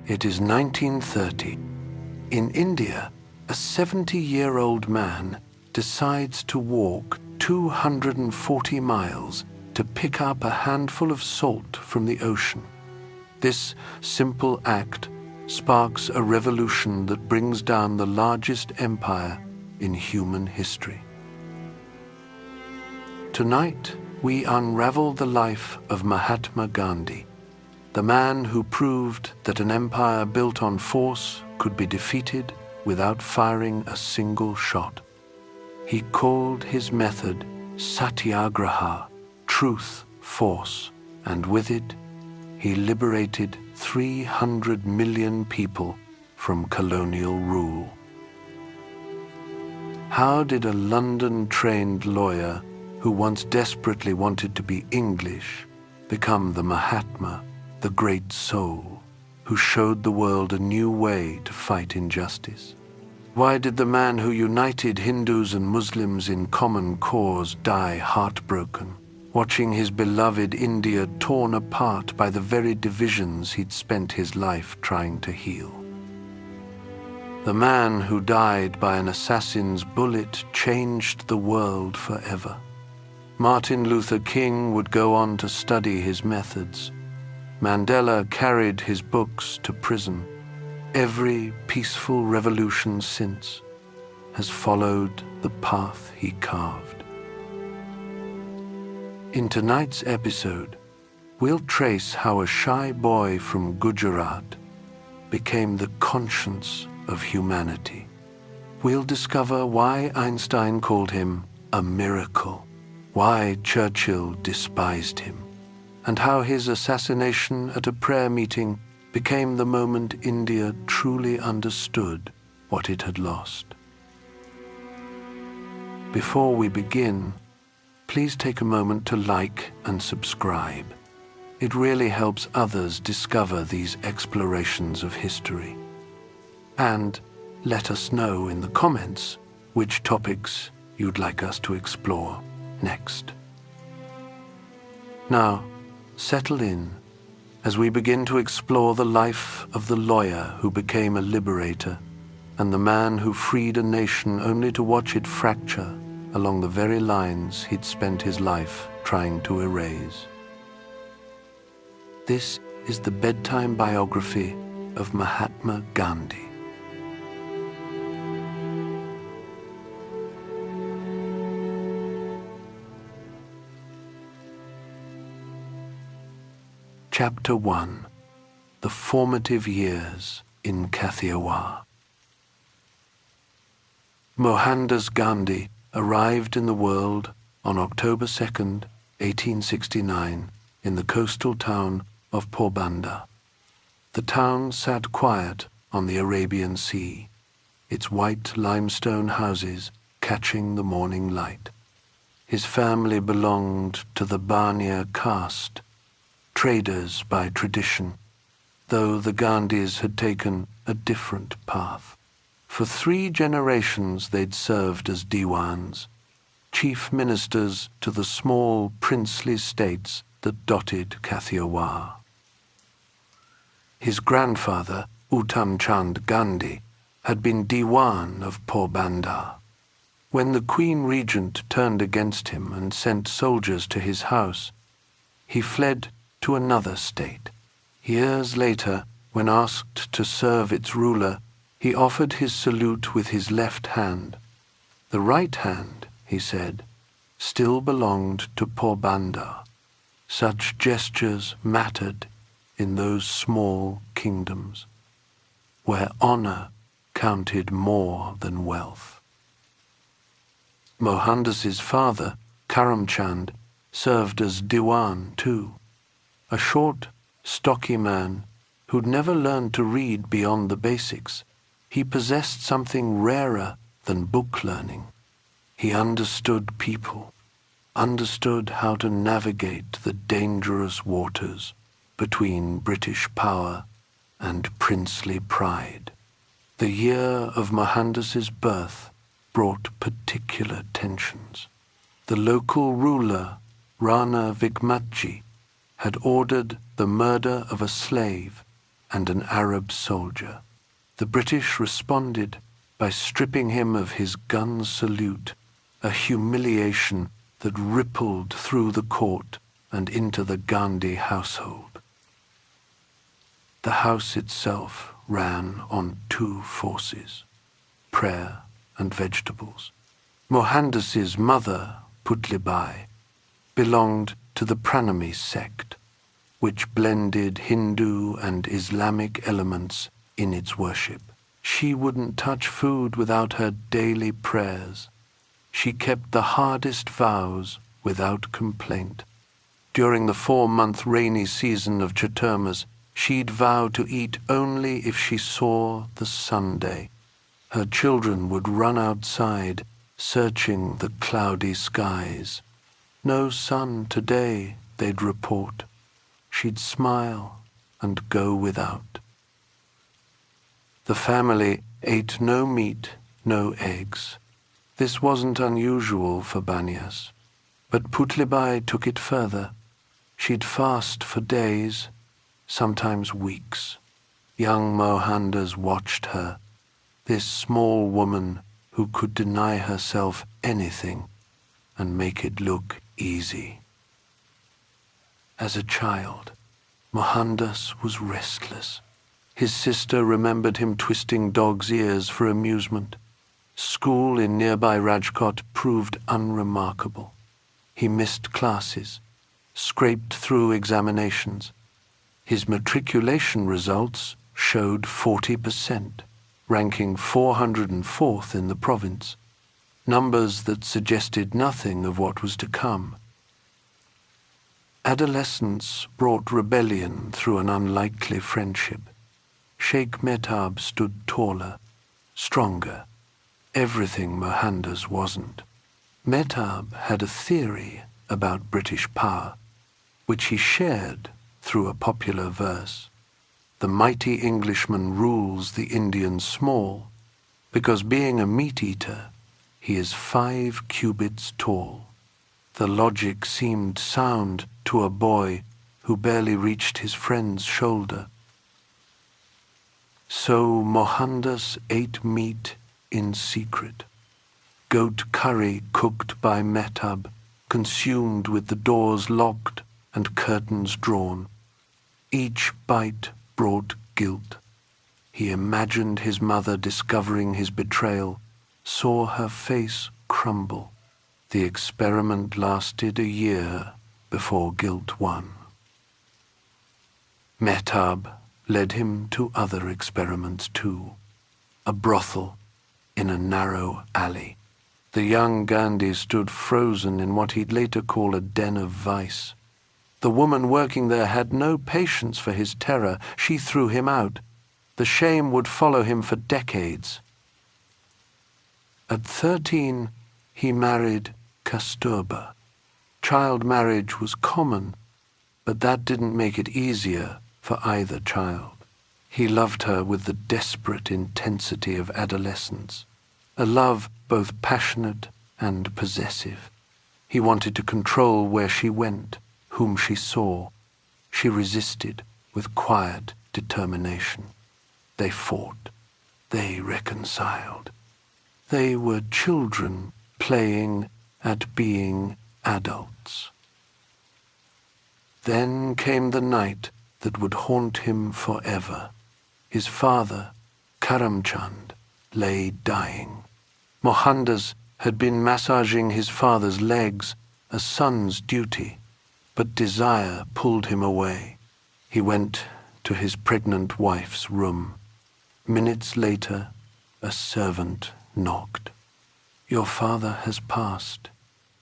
It is 1930. In India, a 70-year-old man decides to walk 240 miles to pick up a handful of salt from the ocean. This simple act sparks a revolution that brings down the largest empire in human history. Tonight, we unravel the life of Mahatma Gandhi, the man who proved that an empire built on force could be defeated without firing a single shot. He called his method Satyagraha, truth, force, and with it, he liberated 300 million people from colonial rule. How did a London-trained lawyer who once desperately wanted to be English become the Mahatma, the great soul, who showed the world a new way to fight injustice? Why did the man who united Hindus and Muslims in common cause die heartbroken, watching his beloved India torn apart by the very divisions he'd spent his life trying to heal? The man who died by an assassin's bullet changed the world forever. Martin Luther King would go on to study his methods. Mandela carried his books to prison. Every peaceful revolution since has followed the path he carved. In tonight's episode, we'll trace how a shy boy from Gujarat became the conscience of humanity. We'll discover why Einstein called him a miracle, why Churchill despised him, and how his assassination at a prayer meeting became the moment India truly understood what it had lost. Before we begin, please take a moment to like and subscribe. It really helps others discover these explorations of history. And let us know in the comments which topics you'd like us to explore next. Now, settle in as we begin to explore the life of the lawyer who became a liberator and the man who freed a nation only to watch it fracture along the very lines he'd spent his life trying to erase. This is the bedtime biography of Mahatma Gandhi. Chapter 1. The Formative Years in Kathiawar. Mohandas Gandhi arrived in the world on October 2nd, 1869, in the coastal town of Porbandar. The town sat quiet on the Arabian Sea, its white limestone houses catching the morning light. His family belonged to the Bania caste, traders by tradition, though the Gandhis had taken a different path. For 3 generations they'd served as Diwans, chief ministers to the small princely states that dotted Kathiawar. His grandfather, Uttam Chand Gandhi, had been Diwan of Porbandar. When the Queen Regent turned against him and sent soldiers to his house, he fled to another state. Years later, when asked to serve its ruler, he offered his salute with his left hand. The right hand, he said, still belonged to Porbandar. Such gestures mattered in those small kingdoms, where honor counted more than wealth. Mohandas's father, Karamchand, served as Diwan too. A short, stocky man who'd never learned to read beyond the basics, he possessed something rarer than book learning. He understood people, understood how to navigate the dangerous waters between British power and princely pride. The year of Mohandas's birth brought particular tensions. The local ruler, Rana Vikmatji, had ordered the murder of a slave and an Arab soldier. The British responded by stripping him of his gun salute, a humiliation that rippled through the court and into the Gandhi household. The house itself ran on two forces, prayer and vegetables. Mohandas's mother, Putlibai, belonged to the Pranami sect, which blended Hindu and Islamic elements in its worship. She wouldn't touch food without her daily prayers. She kept the hardest vows without complaint. During the 4-month rainy season of Chaturmas, she'd vow to eat only if she saw the Sunday. Her children would run outside, searching the cloudy skies. No sun today, they'd report. She'd smile and go without. The family ate no meat, no eggs. This wasn't unusual for Banyas, but Putlibai took it further. She'd fast for days, sometimes weeks. Young Mohandas watched her, this small woman who could deny herself anything and make it look easy. As a child, Mohandas was restless. His sister remembered him twisting dogs' ears for amusement. School in nearby Rajkot proved unremarkable. He missed classes, scraped through examinations. His matriculation results showed 40%, ranking 404th in the province, numbers that suggested nothing of what was to come. Adolescence brought rebellion through an unlikely friendship. Sheikh Mehtab stood taller, stronger, everything Mohandas wasn't. Mehtab had a theory about British power, which he shared through a popular verse. The mighty Englishman rules the Indian small, because being a meat-eater, he is 5 cubits tall. The logic seemed sound to a boy who barely reached his friend's shoulder. So Mohandas ate meat in secret. Goat curry cooked by Mehtab, consumed with the doors locked and curtains drawn. Each bite brought guilt. He imagined his mother discovering his betrayal, saw her face crumble. The experiment lasted a year before guilt won. Mehtab led him to other experiments too. A brothel in a narrow alley. The young Gandhi stood frozen in what he'd later call a den of vice. The woman working there had no patience for his terror. She threw him out. The shame would follow him for decades. At 13, he married Kasturba. Child marriage was common, but that didn't make it easier for either child. He loved her with the desperate intensity of adolescence, a love both passionate and possessive. He wanted to control where she went, whom she saw. She resisted with quiet determination. They fought. They reconciled. They were children playing at being adults. Then came the night that would haunt him forever. His father, Karamchand, lay dying. Mohandas had been massaging his father's legs, a son's duty, but desire pulled him away. He went to his pregnant wife's room. Minutes later, a servant knocked. "Your father has passed.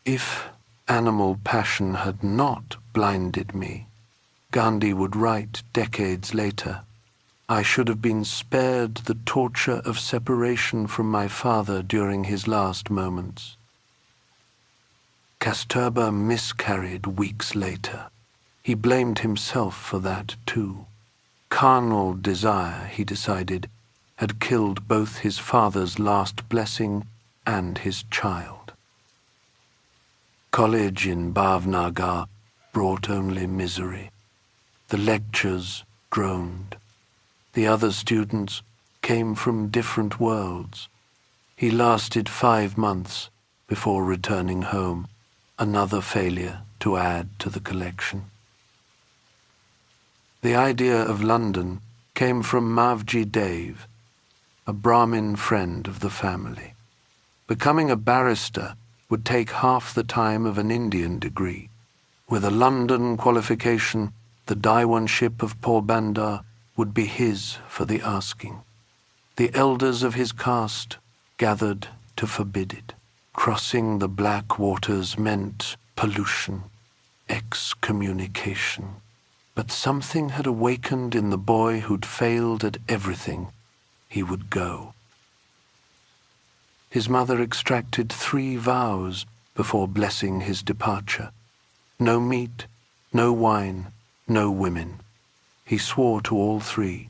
If animal passion had not blinded me," Gandhi would write decades later, "I should have been spared the torture of separation from my father during his last moments." Kasturba miscarried weeks later. He blamed himself for that too. Carnal desire, he decided, had killed both his father's last blessing and his child. College in Bhavnagar brought only misery. The lectures droned. The other students came from different worlds. He lasted 5 months before returning home, another failure to add to the collection. The idea of London came from Mavji Dev, a Brahmin friend of the family. Becoming a barrister would take half the time of an Indian degree. With a London qualification, the Diwanship of Porbandar would be his for the asking. The elders of his caste gathered to forbid it. Crossing the black waters meant pollution, excommunication. But something had awakened in the boy who'd failed at everything. He would go. His mother extracted 3 vows before blessing his departure. No meat, no wine, no women. He swore to all 3.